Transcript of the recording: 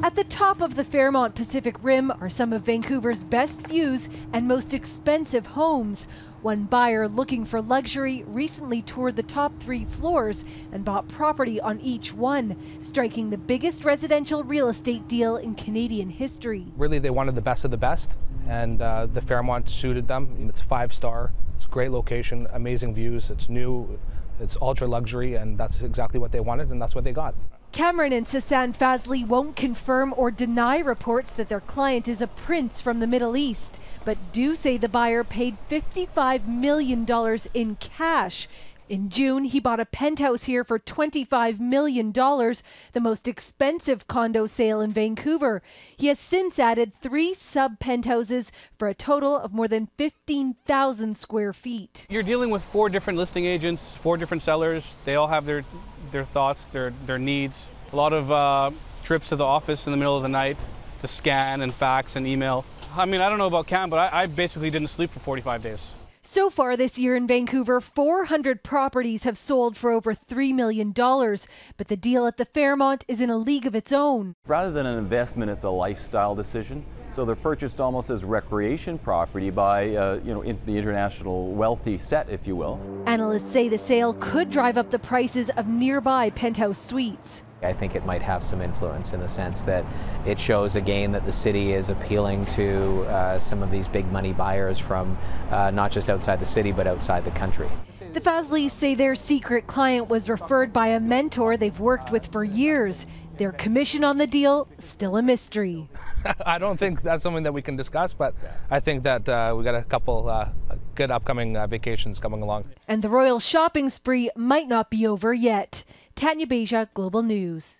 At the top of the Fairmont Pacific Rim are some of Vancouver's best views and most expensive homes. One buyer looking for luxury recently toured the top 3 floors and bought property on each one, striking the biggest residential real estate deal in Canadian history. Really, they wanted the best of the best, and the Fairmont suited them. It's 5-star, it's a great location, amazing views, it's new, it's ultra luxury, and that's exactly what they wanted, and that's what they got. Cameron and Sasan Fazli won't confirm or deny reports that their client is a prince from the Middle East, but do say the buyer paid $55 million in cash. In June, he bought a penthouse here for $25 million, the most expensive condo sale in Vancouver. He has since added 3 sub-penthouses for a total of more than 15,000 square feet. You're dealing with 4 different listing agents, 4 different sellers. They all have their thoughts, their needs. A lot of trips to the office in the middle of the night to scan and fax and email. I mean, I don't know about Cam, but I basically didn't sleep for 45 days. So far this year in Vancouver, 400 properties have sold for over $3 million. But the deal at the Fairmont is in a league of its own. Rather than an investment, it's a lifestyle decision. So they're purchased almost as recreation property by, the international wealthy set, if you will. Analysts say the sale could drive up the prices of nearby penthouse suites. I think it might have some influence in the sense that it shows again that the city is appealing to some of these big money buyers from not just outside the city but outside the country. The Fazlis say their secret client was referred by a mentor they've worked with for years. Their commission on the deal, still a mystery. I don't think that's something that we can discuss, but I think that we got a couple good upcoming vacations coming along. And the royal shopping spree might not be over yet. Tanya Beja, Global News.